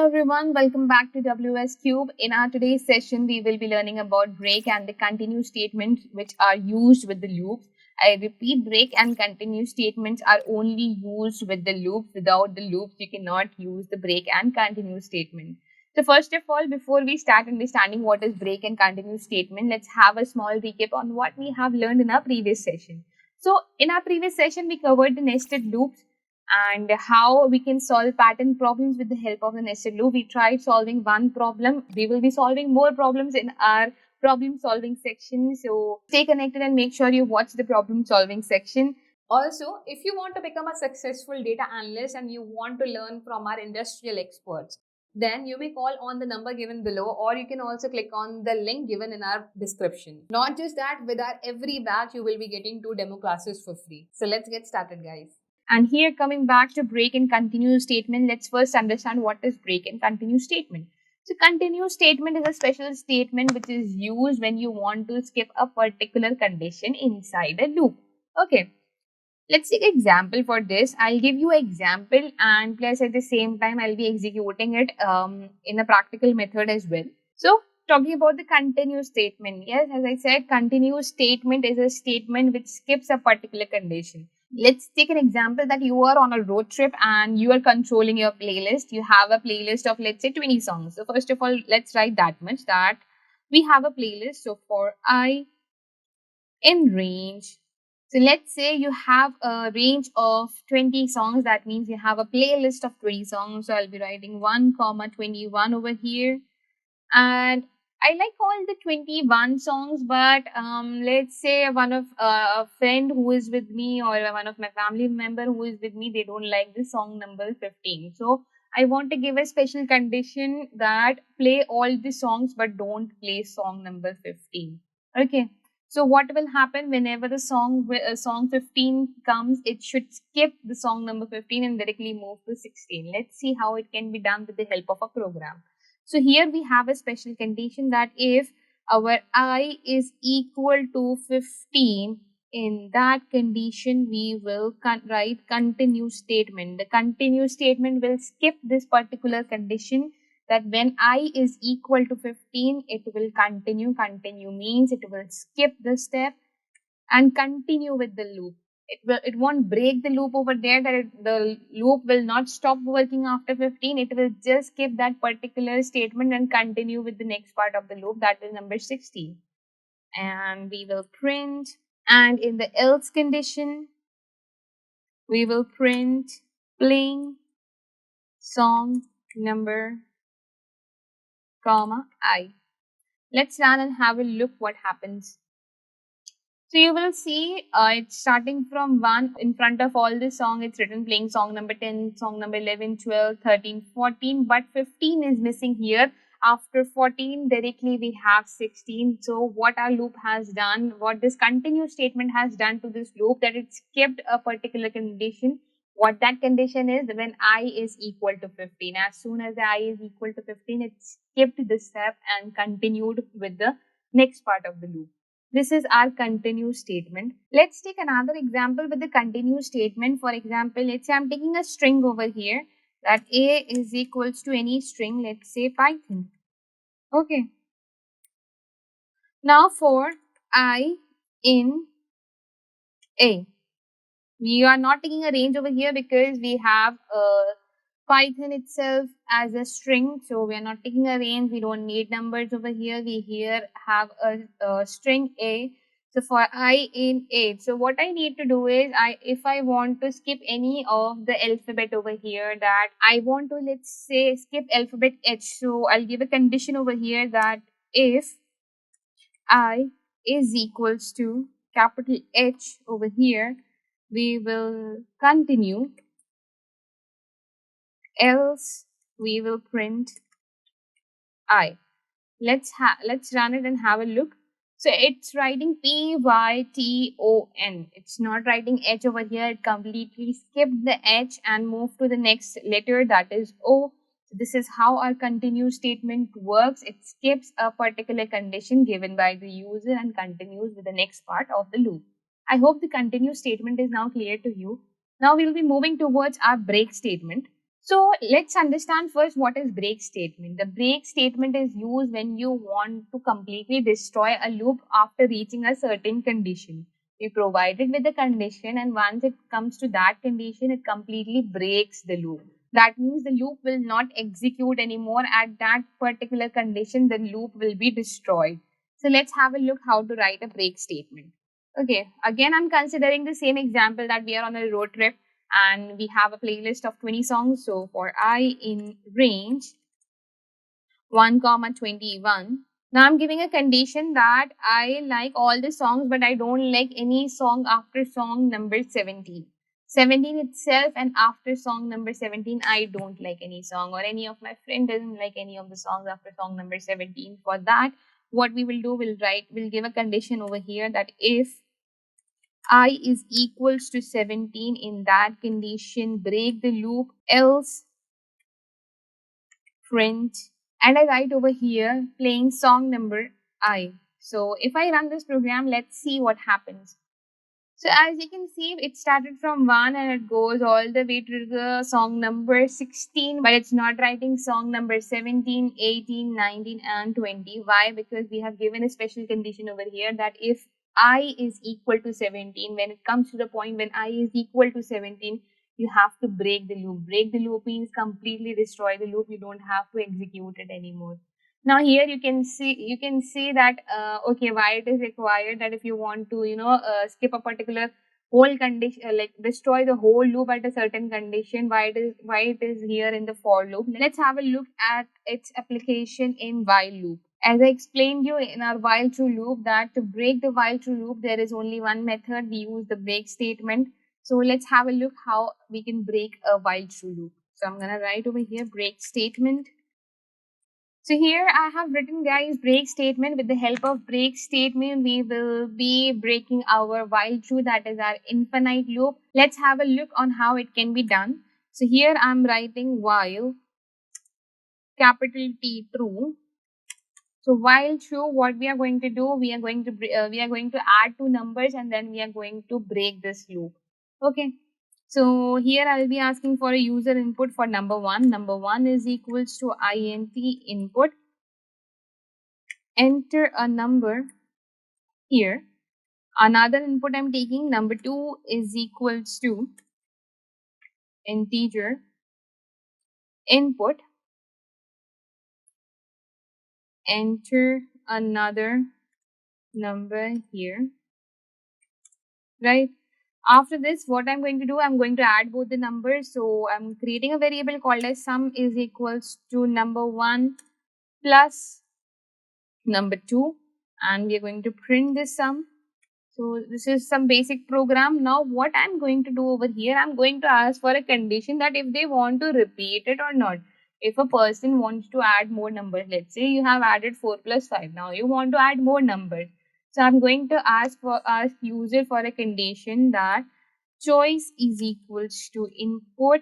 Hello everyone, welcome back to WS Cube. In our today's session, we will be learning about break and the continue statements which are used with the loops. I repeat, break and continue statements are only used with the loops. Without the loops, you cannot use the break and continue statement. So first of all, before we start understanding what is break and continue statement, let's have a small recap on what we have learned in our previous session. So in our previous session, we covered the nested loops and how we can solve pattern problems with the help of the nested loop. We tried solving one problem. We will be solving more problems in our problem solving section. So stay connected and make sure you watch the problem solving section. Also, if you want to become a successful data analyst and you want to learn from our industrial experts, then you may call on the number given below, or you can also click on the link given in our description. Not just that, with our every batch, you will be getting 2 demo classes for free. So let's get started, guys. And here, coming back to break and continue statement, let's first understand what is break and continue statement. So continue statement is a special statement which is used when you want to skip a particular condition inside a loop. Okay. Let's take an example for this. I'll give you an example and plus at the same time I'll be executing it in a practical method as well. So talking about the continue statement. Yes, as I said, continue statement is a statement which skips a particular condition. Let's take an example that you are on a road trip and you are controlling your playlist. You have a playlist of let's say 20 songs. So first of all, let's write that much that we have a playlist. So for I in range. So let's say you have a range of 20 songs. That means you have a playlist of 20 songs. So I'll be writing 1,21 over here. And I like all the 21 songs, but let's say one of a friend who is with me or one of my family member who is with me, they don't like the song number 15. So I want to give a special condition that play all the songs but don't play song number 15. Okay. So what will happen whenever the song 15 comes, it should skip the song number 15 and directly move to 16. Let's see how it can be done with the help of a program. So here we have a special condition that if our I is equal to 15, in that condition we will write continue statement. The continue statement will skip this particular condition that when I is equal to 15, it will continue. Continue means it will skip the step and continue with the loop. It won't break the loop over there, that the loop will not stop working after 15. It will just skip that particular statement and continue with the next part of the loop, that is number 16. And we will print, and in the else condition, we will print playing song number, comma, I. Let's run and have a look what happens. So you will see it's starting from 1 in front of all the song. It's written playing song number 10, song number 11, 12, 13, 14. But 15 is missing here. After 14, directly we have 16. So what our loop has done, what this continue statement has done to this loop, that it skipped a particular condition. What that condition is when I is equal to 15. As soon as I is equal to 15, it skipped this step and continued with the next part of the loop. This is our continue statement. Let's take another example with the continue statement. For example, let's say I'm taking a string over here that A is equals to any string, let's say Python. Okay. Now for I in A. We are not taking a range over here because we have Python itself as a string. So we are not taking a range. We don't need numbers over here. We here have a string A. So for I in 8. So what I need to do is if I want to skip any of the alphabet over here, that I want to, let's say, skip alphabet H. So I'll give a condition over here that if I is equals to capital H over here, we will continue, else we will print I. Let's run it and have a look. So it's writing Python. It's not writing H over here. It completely skipped the H and moved to the next letter, that is O. So this is how our continue statement works. It skips a particular condition given by the user and continues with the next part of the loop. I hope the continue statement is now clear to you. Now we will be moving towards our break statement. So let's understand first what is break statement. The break statement is used when you want to completely destroy a loop after reaching a certain condition. We provide it with a condition, and once it comes to that condition, it completely breaks the loop. That means the loop will not execute anymore at that particular condition. The loop will be destroyed. So let's have a look how to write a break statement. Okay, again I'm considering the same example that we are on a road trip and we have a playlist of 20 songs. So for I in range 1 comma 21, now I'm giving a condition that I like all the songs but I don't like any song after song number 17. 17 itself, and after song number 17 I don't like any song, or any of my friend doesn't like any of the songs after song number 17. For that, what we will do, we'll give a condition over here that if I is equals to 17, in that condition break the loop, else print, and I write over here playing song number I. So if I run this program, let's see what happens. So as you can see, it started from 1 and it goes all the way to the song number 16, but it's not writing song number 17, 18, 19 and 20. Why? Because we have given a special condition over here that if I is equal to 17, when it comes to the point when I is equal to 17, you have to break the loop. Break the loop means completely destroy the loop. You don't have to execute it anymore. Now here you can see that okay, why it is required that if you want to skip a particular whole condition, like destroy the whole loop at a certain condition, why it is here in the for loop. Let's have a look at its application in while loop. As I explained you in our while true loop, that to break the while true loop there is only one method. We use the break statement. So let's have a look how we can break a while true loop. So I'm gonna write over here break statement. So here I have written, guys, break statement. With the help of break statement, we will be breaking our while true, that is our infinite loop. Let's have a look on how it can be done. So here I'm writing while capital T true. So while true, what we are going to do, we are going to add two numbers and then we are going to break this loop. Okay. So here I will be asking for a user input for number 1. Number 1 is equals to int input. Enter a number here. Another input I'm taking, number 2 is equals to integer input. Enter another number here, right? After this, what I'm going to do, I'm going to add both the numbers. So I'm creating a variable called as sum is equals to number 1 plus number 2, and we are going to print this sum. So this is some basic program. Now what I'm going to do over here, I'm going to ask for a condition that if they want to repeat it or not. If a person wants to add more numbers, let's say you have added 4 plus 5, now you want to add more numbers. So I'm going to ask user for a condition that choice is equals to input.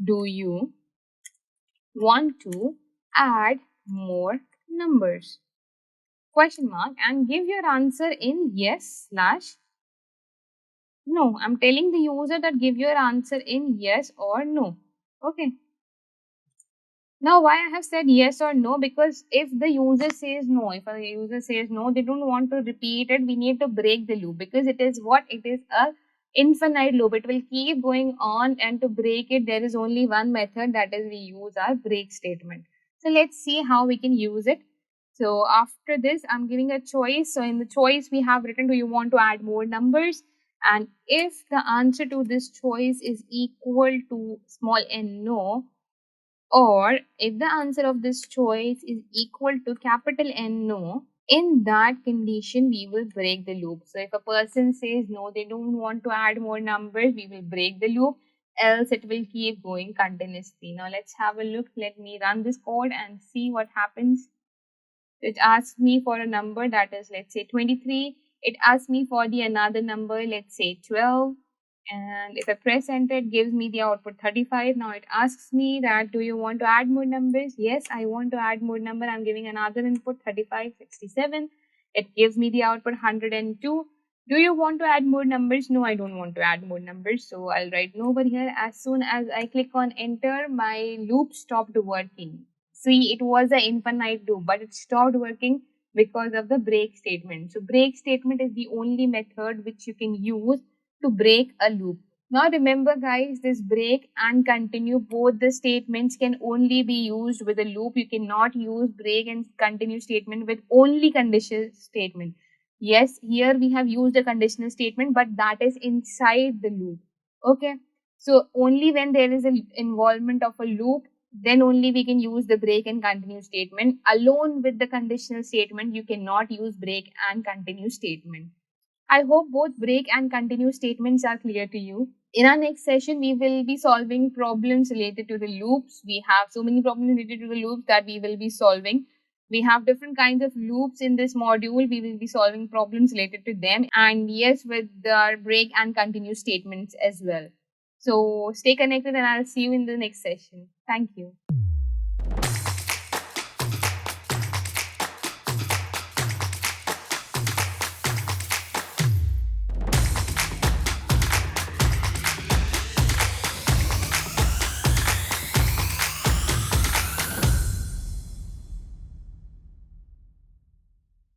Do you want to add more numbers? Question mark, and give your answer in yes slash no. I'm telling the user that give your answer in yes or no. Okay. Now why I have said yes or no, because if the user says no, if a user says no, they don't want to repeat it, we need to break the loop, because it is what? It is a infinite loop. It will keep going on, and to break it there is only one method, that is we use our break statement. So let's see how we can use it. So after this, I'm giving a choice. So in the choice we have written, do you want to add more numbers? And if the answer to this choice is equal to small n no, or if the answer of this choice is equal to capital N no, in that condition we will break the loop. So if a person says no, they don't want to add more numbers, we will break the loop, else it will keep going continuously. Now let's have a look. Let me run this code and see what happens. It asks me for a number, that is, let's say 23. It asks me for the another number, let's say 12. And if I press enter, it gives me the output 35. Now it asks me that, do you want to add more numbers? Yes, I want to add more number. I'm giving another input 35, 67. It gives me the output 102. Do you want to add more numbers? No, I don't want to add more numbers. So I'll write no over here. As soon as I click on enter, my loop stopped working. See, it was an infinite loop, but it stopped working because of the break statement. So break statement is the only method which you can use to break a loop. Now remember guys, this break and continue, both the statements can only be used with a loop. You cannot use break and continue statement with only conditional statement. Yes, here we have used a conditional statement, but that is inside the loop. Okay. So only when there is an involvement of a loop, then only we can use the break and continue statement. Alone with the conditional statement, you cannot use break and continue statement. I hope both break and continue statements are clear to you. In our next session, we will be solving problems related to the loops. We have so many problems related to the loops that we will be solving. We have different kinds of loops in this module. We will be solving problems related to them. And yes, with our break and continue statements as well. So stay connected and I'll see you in the next session. Thank you.